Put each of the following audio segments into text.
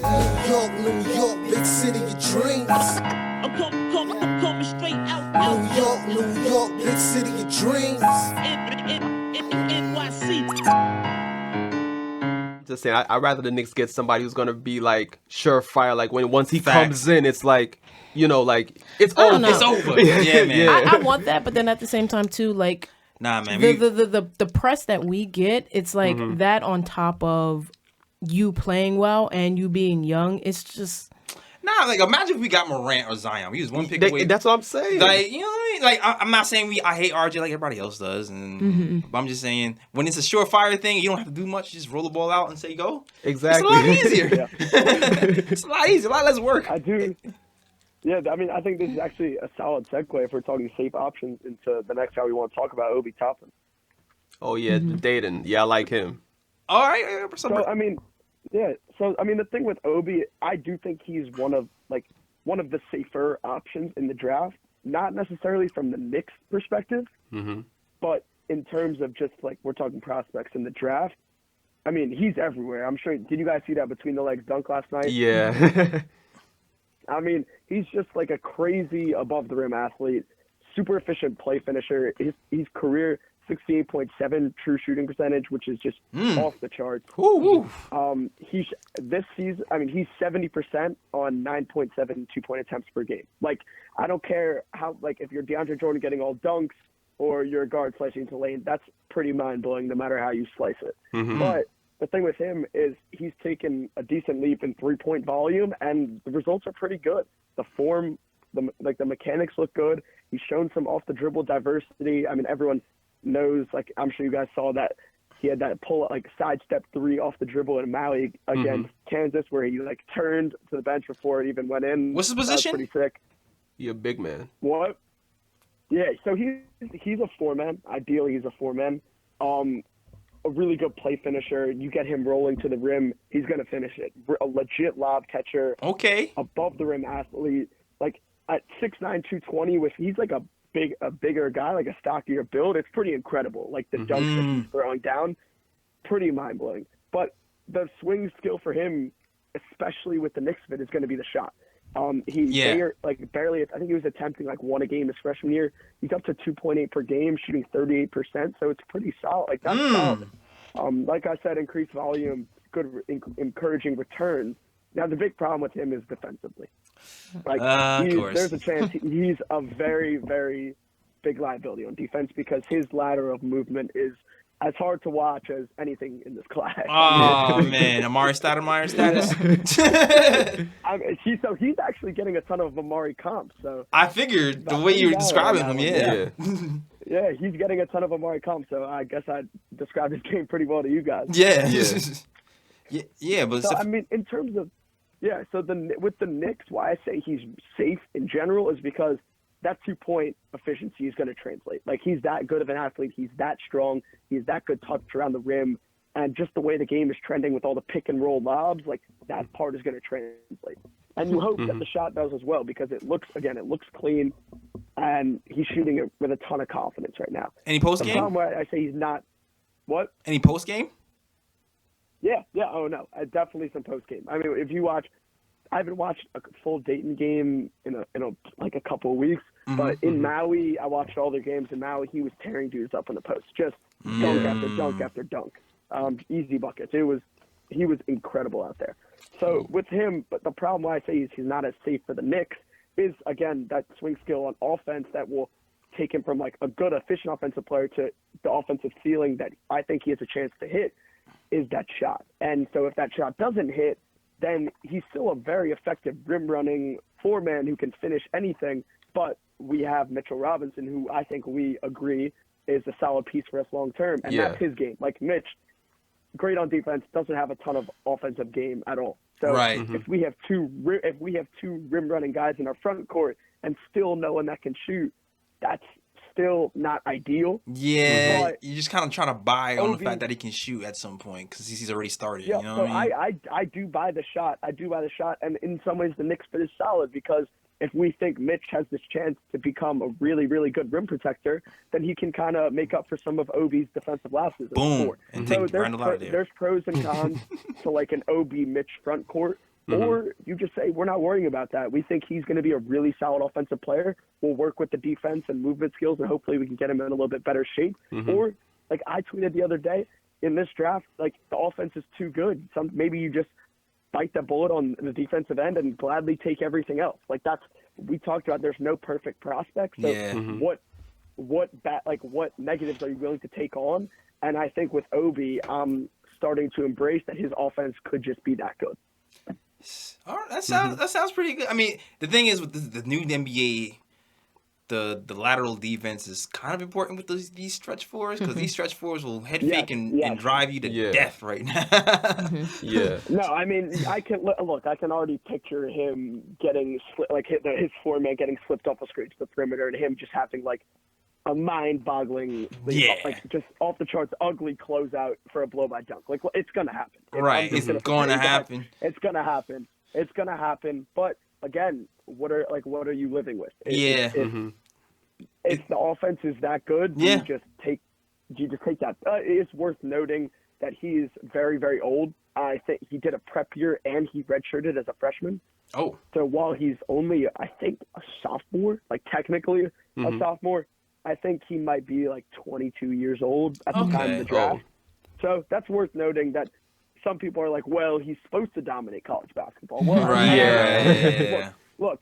New York, big city of dreams. I'm coming straight out. New York, big city of dreams. NYC. Just saying, I'd rather the Knicks get somebody who's gonna be like surefire. Like once he Facts. comes in, it's like like it's I over. don't know. It's over. Yeah, man. Yeah. I want that, but then at the same time too, like Nah, man. the press that we get, it's like that on top of you playing well and you being young. It's just Nah, like imagine if we got Morant or Zion. We was one pick away. That's what I'm saying. Like, you know what I mean? Like, I'm not saying I hate RJ like everybody else does, but I'm just saying when it's a surefire thing, you don't have to do much. Just roll the ball out and say go. Exactly. It's a lot easier. It's a lot easier, a lot less work. I do. Yeah, I mean, I think this is actually a solid segue if we're talking safe options into the next guy we want to talk about, Obi Toppin. Oh yeah, Dayton. Yeah, I like him. All right. So I mean, the thing with Obi, I do think he's one of the safer options in the draft. Not necessarily from the Knicks' perspective, but in terms of just like we're talking prospects in the draft. I mean, he's everywhere. I'm sure. Did you guys see that between the legs dunk last night? Yeah. I mean, he's just like a crazy above the rim athlete, super efficient play finisher. His career 68.7 true shooting percentage, which is just off the charts. This season, I mean, he's 70% on 9.7 2-point attempts per game. Like, I don't care how, like, if you're DeAndre Jordan getting all dunks or you're a guard slicing into lane, that's pretty mind blowing no matter how you slice it. But the thing with him is he's taken a decent leap in 3-point volume, and the results are pretty good. The form, the mechanics look good. He's shown some off the dribble diversity. I mean, everyone knows, like, I'm sure you guys saw that he had that pull, like, sidestep three off the dribble in Maui against Kansas, where he, like, turned to the bench before it even went in. What's his position? Pretty sick. You're a big man. What? Yeah, so he's a four-man. Ideally, he's a four-man. A really good play finisher. You get him rolling to the rim, he's going to finish it. A legit lob catcher. Okay. Above the rim athlete. Like, at 6'9", 220, he's like a bigger guy, like a stockier build. It's pretty incredible. Like the dunks that he's throwing down, pretty mind blowing. But the swing skill for him, especially with the Knicks fit, is going to be the shot. Barely. I think he was attempting like one a game his freshman year. He's up to 2.8 per game, shooting 38%. So it's pretty solid. Like that's solid. Like I said, increased volume, good, encouraging returns. Now the big problem with him is defensively. Like there's a chance he's a very, very big liability on defense because his lateral movement is as hard to watch as anything in this class. Oh man, Amari Stoudemire status. He's actually getting a ton of Amari comps. So I figured the way you were describing him, yeah, he's getting a ton of Amari comps. So I guess I described his game pretty well to you guys. Yeah. But so I mean, in terms of with the Knicks, why I say he's safe in general is because that 2-point efficiency is going to translate. Like, he's that good of an athlete. He's that strong. He's that good touch around the rim. And just the way the game is trending with all the pick-and-roll lobs, like, that part is going to translate. And you hope that the shot does as well because it looks clean, and he's shooting it with a ton of confidence right now. Any post-game? The problem where I say he's not – what? Any post-game? Yeah. Oh, no. Definitely some post-game. I mean, if you watch – I haven't watched a full Dayton game in a couple of weeks, but in Maui, I watched all their games in Maui. He was tearing dudes up in the post, just dunk after dunk after dunk, easy buckets. He was incredible out there. So with him, but the problem why I say he's not as safe for the Knicks is again that swing skill on offense that will take him from like a good efficient offensive player to the offensive ceiling that I think he has a chance to hit is that shot. And so if that shot doesn't hit, then he's still a very effective rim-running four-man who can finish anything. But we have Mitchell Robinson, who I think we agree is a solid piece for us long-term, and that's his game. Like Mitch, great on defense, doesn't have a ton of offensive game at all. So if we have two rim-running guys in our front court and still no one that can shoot, that's still not ideal. Yeah, but you're just kind of trying to buy on the fact that he can shoot at some point because he's already started. Yeah, you know what I mean? I do buy the shot. And in some ways the Knicks fit is solid because if we think Mitch has this chance to become a really, really good rim protector, then he can kind of make up for some of Obi's defensive lapses. Boom. And so there's pros and cons to like an Obi Mitch front court. Or you just say, we're not worrying about that. We think he's going to be a really solid offensive player. We'll work with the defense and movement skills, and hopefully we can get him in a little bit better shape. Or, like I tweeted the other day, in this draft, like the offense is too good. Maybe you just bite the bullet on the defensive end and gladly take everything else. Like we talked about, there's no perfect prospect. So what negatives are you willing to take on? And I think with Obi, I'm starting to embrace that his offense could just be that good. All right, that sounds pretty good. I mean, the thing is with the new NBA, the lateral defense is kind of important with these stretch fours, because these stretch fours will head fake and drive you to death right now. No, I mean, I can already picture him getting his foreman getting slipped off a screen to the perimeter, and him just having like a mind-boggling, like just off the charts, ugly closeout for a blow-by dunk. Like it's gonna happen. Right, it's gonna happen. It's gonna happen. It's gonna happen. But again, what are you living with? If the offense is that good, you just take that. It's worth noting that he is very, very old. I think he did a prep year and he redshirted as a freshman. Oh. So while he's only, I think, a sophomore, like technically a sophomore, I think he might be like 22 years old at the time of the draft. So that's worth noting that some people are like, well, he's supposed to dominate college basketball. Well, Look,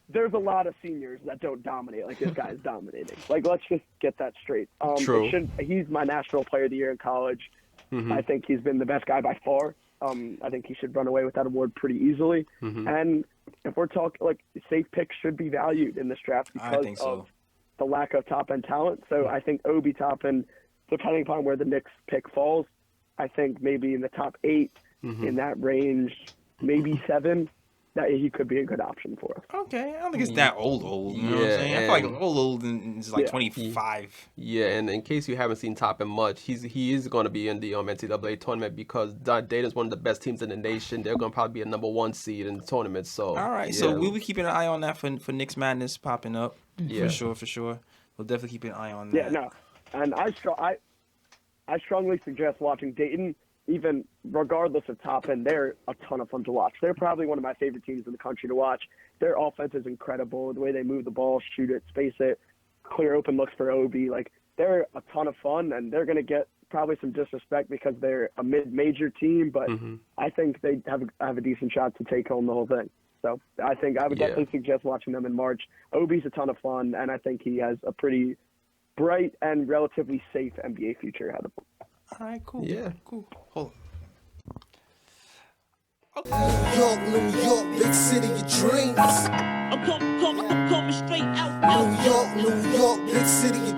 there's a lot of seniors that don't dominate like this guy is dominating. Like, let's just get that straight. True. He's my national player of the year in college. I think he's been the best guy by far. I think he should run away with that award pretty easily. And if we're talking, like, safe picks should be valued in this draft because of the lack of top-end talent. So I think Obi Toppin, depending upon where the Knicks pick falls, I think maybe in the top 8, in that range, maybe 7, that he could be a good option for us. Okay, I don't think it's that old. You know what I'm saying? I feel like old is like 25. Yeah, and in case you haven't seen Toppin much, he is going to be in the NCAA tournament because Dayton's one of the best teams in the nation. They're going to probably be a number 1 seed in the tournament. So all right, so we'll be keeping an eye on that for Knicks Madness popping up. For sure. We'll definitely keep an eye on that. Yeah, no, and I strongly suggest watching Dayton. Even regardless of Toppin, they're a ton of fun to watch. They're probably one of my favorite teams in the country to watch. Their offense is incredible. The way they move the ball, shoot it, space it, clear open looks for Obi. Like, they're a ton of fun, and they're going to get probably some disrespect because they're a mid-major team, but I think they have a decent shot to take home the whole thing. So I think I would definitely suggest watching them in March. Obi's a ton of fun, and I think he has a pretty bright and relatively safe NBA future ahead of him. All right, cool. Yeah. Cool. Hold on. New York, big city of dreams. I'm coming straight out. New York, big city of